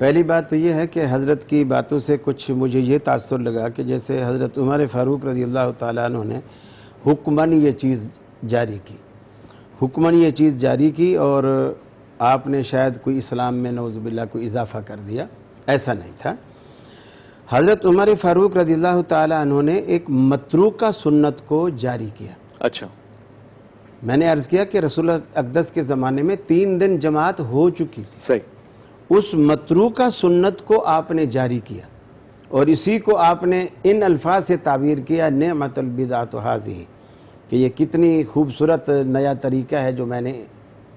پہلی بات تو یہ ہے کہ حضرت کی باتوں سے کچھ مجھے یہ تاثر لگا کہ جیسے حضرت عمر فاروق رضی اللہ تعالیٰ عنہ نے حکماً یہ چیز جاری کی، حکماً یہ چیز جاری کی، اور آپ نے شاید کوئی اسلام میں نعوذ باللہ کوئی اضافہ کر دیا، ایسا نہیں تھا۔ حضرت عمر فاروق رضی اللہ تعالیٰ عنہ نے ایک متروکہ سنت کو جاری کیا۔ اچھا، میں نے عرض کیا کہ رسول اقدس کے زمانے میں 3 دن جماعت ہو چکی تھی، صحیح، اس متروکہ سنت کو آپ نے جاری کیا، اور اسی کو آپ نے ان الفاظ سے تعبیر کیا نعمت البدعۃ ھذہ، کہ یہ کتنی خوبصورت نیا طریقہ ہے جو میں نے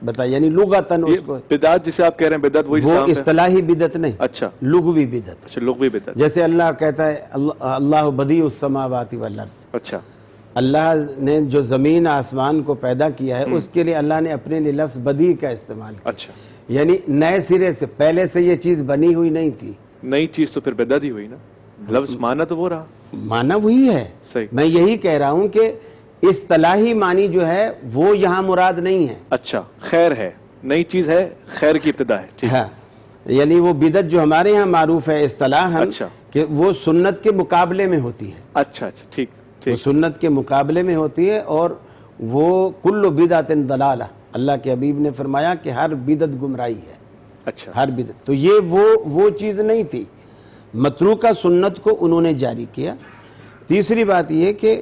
بتایا، یعنی لغتاً اس کو بدعت جسے آپ کہہ رہے ہیں، بدعت وہی وہ اصطلاحی بدعت نہیں، اچھا لغوی بدعت۔ اچھا، لغوی بدعت، جیسے اللہ کہتا ہے اللہ بدیع السماوات والارض، اچھا، اللہ نے جو زمین آسمان کو پیدا کیا ہے اس کے لیے اللہ نے اپنے لیے لفظ بدیع کا استعمال کیا، اچھا، یعنی نئے سرے سے، پہلے سے یہ چیز بنی ہوئی نہیں تھی، نئی چیز تو پھر بدعت ہی ہوئی نا، لفظ معنی تو وہ رہا، معنی وہی ہے۔ صحیح، میں یہی کہہ رہا ہوں کہ اصطلاحی معنی جو ہے وہ یہاں مراد نہیں ہے، اچھا، خیر ہے، نئی چیز ہے، خیر کی ابتدا ہے، ٹھیک، ہاں، یعنی وہ بدعت جو ہمارے ہاں معروف ہے اصطلاحاً اچھا، کہ وہ سنت کے مقابلے میں ہوتی ہے، اچھا اچھا، ٹھیک وہ ٹھیک، سنت کے مقابلے میں ہوتی ہے، اور وہ کل بدعت ضلالہ، اللہ کے حبیب نے فرمایا کہ ہر بدعت گمراہی ہے، اچھا، ہر بدعت، تو یہ وہ چیز نہیں تھی، متروکہ سنت کو انہوں نے جاری کیا۔ تیسری بات یہ کہ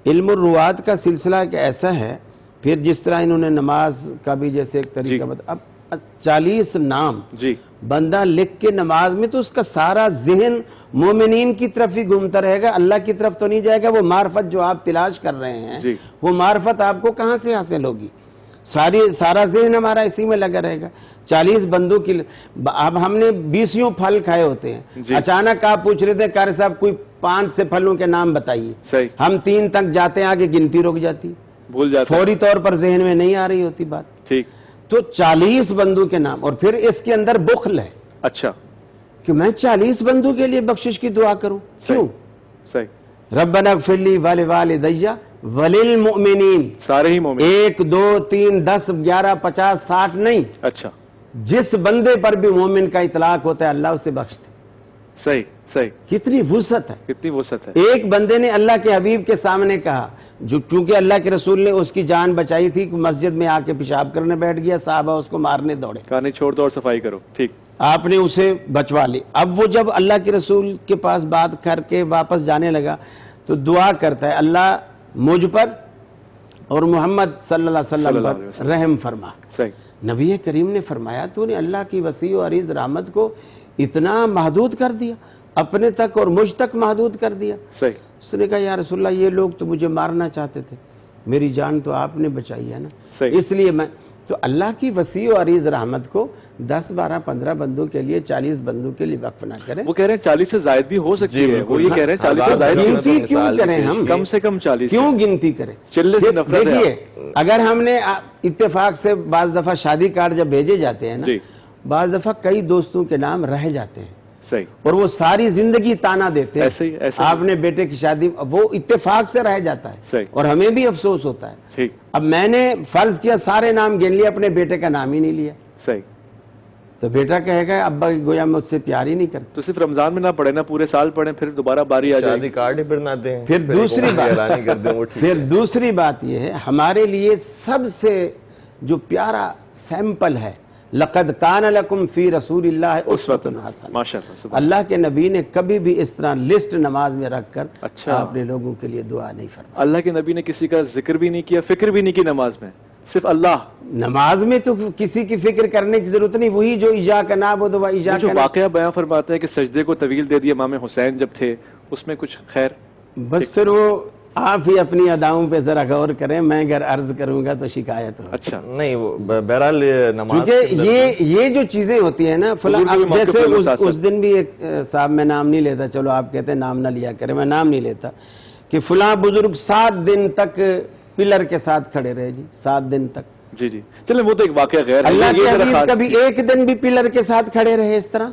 علم الروات کا سلسلہ ایک ایسا ہے، پھر جس طرح انہوں نے نماز کا بھی جیسے ایک طریقہ اب 40 نام جی، بندہ لکھ کے نماز میں، تو اس کا سارا ذہن مومنین کی طرف ہی گھومتا رہے گا، اللہ کی طرف تو نہیں جائے گا۔ وہ معرفت جو آپ تلاش کر رہے ہیں جی، وہ معرفت آپ کو کہاں سے حاصل ہوگی؟ سارا ذہن ہمارا اسی میں لگا رہے گا۔ 40 بندوں کی، اب ہم نے 20 پھل کھائے ہوتے ہیں، جی، اچانک آپ پوچھ رہے تھے قاری صاحب کوئی 5 سے پھلوں کے نام بتائیے، صحیح، ہم 3 تک جاتے ہیں، آگے گنتی رک جاتی، بھول جاتا ہے، فوری طور پر ذہن میں نہیں آ رہی ہوتی بات۔ ٹھیک، تو 40 بندوں کے نام، اور پھر اس کے اندر بخل ہے اچھا، کہ میں 40 بندوں کے لیے بخشش کی دعا کروں، کیوں؟ صحیح، ربنا اغفر لی ولوالدی وللمؤمنین، سارے ہی مومن، 1 2 3 10 11 50 60 نہیں، اچھا، جس بندے پر بھی مومن کا اطلاق ہوتا ہے اللہ اسے بخشتے۔ صحیح صحیح، کتنی وسعت ہے! کتنی وسعت ہے، ایک بندے نے اللہ کے حبیب کے سامنے کہا، جو چونکہ اللہ کے رسول نے اس کی جان بچائی تھی، کہ مسجد میں آ کے پیشاب کرنے بیٹھ گیا، صحابہ اس کو مارنے دوڑے، کہا نہیں چھوڑ دو اور صفائی کرو، ٹھیک، آپ نے اسے بچوا لی۔ اب وہ جب اللہ کے رسول کے پاس بات کر کے واپس جانے لگا تو دعا کرتا ہے، اللہ مجھ پر اور محمد صلی اللہ علیہ وسلم پر رحم فرما۔ صحیح، نبی کریم نے فرمایا تو نے اللہ کی وسیع و عریض رحمت کو اتنا محدود کر دیا، اپنے تک اور مجھ تک محدود کر دیا۔ صحیح، اس نے کہا یا رسول اللہ یہ لوگ تو مجھے مارنا چاہتے تھے، میری جان تو آپ نے بچائی ہے نا، صحیح، اس لیے میں تو اللہ کی وسیع و عریض رحمت کو 10 12 15 بندوں کے لیے 40 بندوں کے لیے وقف نہ کریں۔ وہ کہہ رہے ہیں 40 سے زائد بھی ہو سکتی ہے، وہ یہ کہہ رہے ہیں 40 سے زائد گنتی کیوں کریں ہم؟ کم سے کم 40، کیوں گنتی کریں؟ چلے سے نفرت ہے۔ دیکھیے اگر ہم نے اتفاق سے بعض دفعہ شادی کارڈ جب بھیجے جاتے ہیں نا، جی، بعض دفعہ کئی دوستوں کے نام رہ جاتے ہیں صحیح، اور وہ ساری زندگی تانا دیتے ہیں، ایسے ہی، ایسے ہی، آپ نے بیٹے کی شادی، وہ اتفاق سے رہ جاتا ہے صحیح، اور ہمیں بھی افسوس ہوتا ہے۔ ٹھیک، اب میں نے فرض کیا سارے نام گن لیا، اپنے بیٹے کا نام ہی نہیں لیا، صحیح، تو بیٹا کہے گا ابا گویا مجھ سے پیار ہی نہیں کرتا۔ تو صرف رمضان میں نہ پڑھے نا، پورے سال پڑھیں، پھر دوبارہ باری آ جائے شادی کارڈ ہی پھر نہ دیں، پھر دوسری بات یہ ہے، ہمارے لیے سب سے جو پیارا سیمپل ہے، لقد کان لکم فی رسول اللہ اسوۃ حسنہ، ماشاءاللہ، اللہ کے نبی نے کبھی بھی اس طرح لسٹ نماز میں رکھ کر اچھا، آپ نے لوگوں کے لیے دعا نہیں فرمائی۔ اللہ کے نبی نے کسی کا ذکر بھی نہیں کیا، فکر بھی نہیں کی نماز میں، صرف اللہ۔ نماز میں تو کسی کی فکر کرنے کی ضرورت نہیں، وہی جو ایاک نعبد و ایاک جو واقعہ بیان فرماتا ہے کہ سجدے کو طویل دے دیا امام حسین جب تھے، اس میں کچھ خیر؟ بس پھر وہ آپ ہی اپنی اداؤں پہ ذرا غور کریں، میں اگر عرض کروں گا تو شکایت ہو۔ اچھا، نہیں، وہ بہرحال نماز کیونکہ یہ جو چیزیں ہوتی ہیں نا، فلاں جیسے اس دن بھی ایک صاحب، میں نام نہیں لیتا، چلو آپ کہتے ہیں نام نہ لیا کریں، میں نام نہیں لیتا، کہ فلاں بزرگ 7 دن تک پلر کے ساتھ کھڑے رہے، جی 7 دن تک، جی جی، چلیں وہ تو ایک واقعہ غیر ہے، اللہ کے حبیب کبھی 1 دن بھی پلر کے ساتھ کھڑے رہے اس طرح؟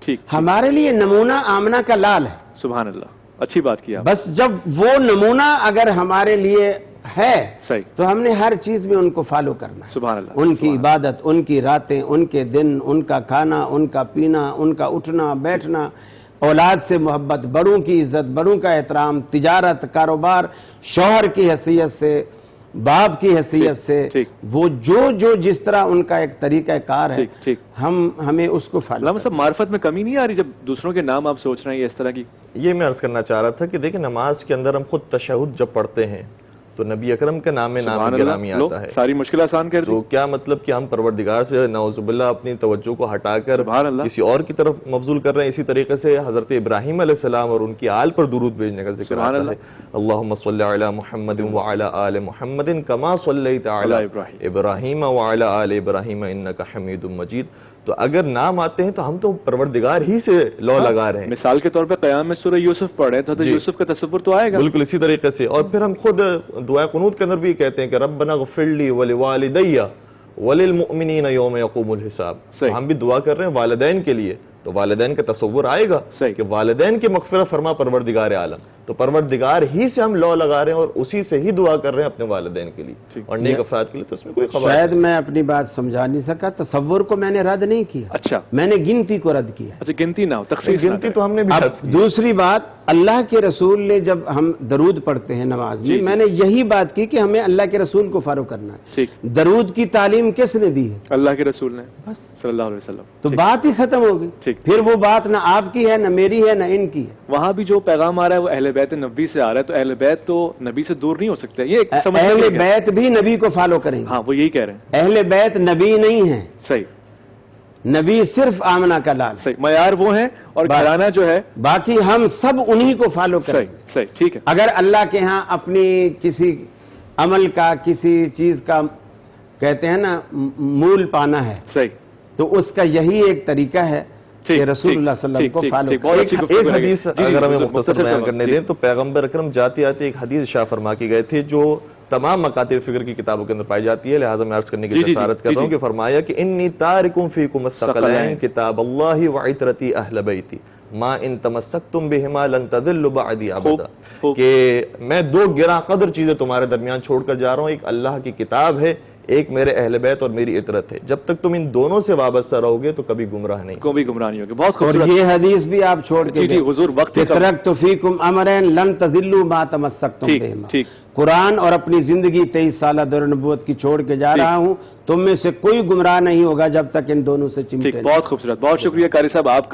ٹھیک، ہمارے لیے نمونہ آمنہ کا لال ہے، سبحان اللہ، اچھی بات کیا۔ بس جب وہ نمونہ اگر ہمارے لیے ہے صحیح۔ تو ہم نے ہر چیز میں ان کو فالو کرنا ہے، سبحان اللہ، ان کی عبادت، ان کی راتیں، ان کے دن، ان کا کھانا، ان کا پینا، ان کا اٹھنا بیٹھنا، اولاد سے محبت، بڑوں کی عزت، بڑوں کا احترام، تجارت، کاروبار، شوہر کی حیثیت سے، باپ کی حیثیت سے، وہ جو جس طرح ان کا ایک طریقہ کار ہے، ہمیں اس کو فالو علامہ صاحب معرفت میں کمی نہیں آ رہی جب دوسروں کے نام آپ سوچ رہے ہیں یا اس طرح کی؟ یہ میں عرض کرنا چاہ رہا تھا کہ دیکھیں نماز کے اندر ہم خود تشہد جب پڑھتے ہیں تو نبی اکرم کا نام گرامی آتا ہے، ساری مشکل آسان کر دی۔ تو کیا مطلب کہ ہم پروردگار سے نعوذ باللہ اپنی توجہ کو ہٹا کر کسی اور کی طرف مبذول کر رہے ہیں؟ اسی طریقے سے حضرت ابراہیم علیہ السلام اور ان کی آل پر درود بھیجنے کا ذکر آتا ہے، اللہم صلی علی محمد وعلی آل محمد کما صلیت علی ابراہیم وعلی آل ابراہیم انک حمید مجید۔ تو اگر نام آتے ہیں تو ہم تو پروردگار ہی سے لو لگا رہے ہیں۔ مثال کے طور پہ قیام میں سورہ یوسف پڑھ رہے ہیں تو حضرت یوسف کا تصور تو آئے گا، بالکل اسی طریقے سے۔ اور پھر ہم خود دعائے قنوت کے اندر بھی کہتے ہیں کہ ربنا اغفر لی ولوالدی وللمؤمنین یوم یقوم الحساب، ہم بھی دعا کر رہے ہیں والدین کے لیے، تو والدین کا تصور آئے گا کہ والدین کی مغفرت فرما پروردگار عالم، تو پروردگار ہی سے ہم لو لگا رہے ہیں اور اسی سے ہی دعا کر رہے ہیں اپنے والدین کے لیے اور نیک افراد کے لیے، تو اس میں کوئی خبر شاید میں اپنی بات سمجھا نہیں سکا، تصور کو میں نے رد نہیں کیا، اچھا میں نے گنتی کو رد کیا۔ اچھا گنتی نہ ہو، تخصیص نہ گنتی تو ہم نے بھی عرض کی۔ دوسری بات، اللہ کے رسول نے جب ہم درود پڑھتے ہیں نماز میں، میں نے یہی بات کی کہ ہمیں اللہ کے رسول کو فالو کرنا ہے۔ درود کی تعلیم کس نے دی ہے؟ اللہ کے رسول نے، بس صلی اللہ علیہ وسلم۔ تو بات ہی ختم ہو گئی، پھر وہ بات نہ آپ کی ہے، نہ میری ہے، نہ ان کی ہے۔ وہاں بھی جو پیغام آ رہا ہے وہ اہل بیت نبی سے آ رہا ہے، تو اہل بیت تو نبی سے دور نہیں ہو سکتے، یہ ایک سمجھ اہل بیت بھی نبی کو فالو کریں گے۔ ہاں وہ یہی کہہ رہے ہیں، اہل بیت نبی نہیں ہیں، صحیح، نبی صرف آمنہ کا لال، صحیح، معیار وہ ہیں اور گھرانہ جو ہے، باقی ہم سب انہی کو فالو کریں گے۔ صحیح، ٹھیک ہے۔ اگر اللہ کے ہاں اپنی کسی عمل کا، کسی چیز کا کہتے ہیں نا مول پانا ہے، صحیح، تو اس کا یہی ایک طریقہ ہے کہ رسول اللہ صلی اللہ علیہ وسلم کو فالو کریں۔ ایک حدیث اگر ہمیں مختصر بیان کرنے دیں تو پیغمبر اکرم جاتے آتے ایک حدیث شاہ فرما کے گئے تھے جو تمام مقاتل فکر کی کتابوں کے اندر پائی جاتی ہے، لہٰذا میں عرض کرنے کی جسارت کر رہا ہوں کہ فرمایا کہ انی تارکم فیکم الثقلین کتاب اللہ وعطرتی اہل بیتی ما ان تمسکتم بہما لن تضلوا بعدی ابدا، کہ میں دو گراں قدر چیزیں تمہارے درمیان چھوڑ کر جا رہا ہوں، ایک اللہ کی کتاب ہے، ایک میرے اہل بیت اور میری عطرت ہے، جب تک تم ان دونوں سے وابستہ رہو گے تو کبھی گمراہ نہیں، کبھی گمراہ نہیں ہوگے۔ بہت اور خوبصورت، یہ حدیث بھی آپ چھوڑ کے جی حضور وقت ترکت فیکم امرین لن تضلوا ما تمسکتم بہما، قرآن اور اپنی زندگی 23 سالہ دور نبوت کی چھوڑ کے جا رہا ہوں، تم میں سے کوئی گمراہ نہیں ہوگا جب تک ان دونوں سے چمٹے نہیں۔ بہت خوبصورت، بہت شکریہ قاری صاحب آپ کا۔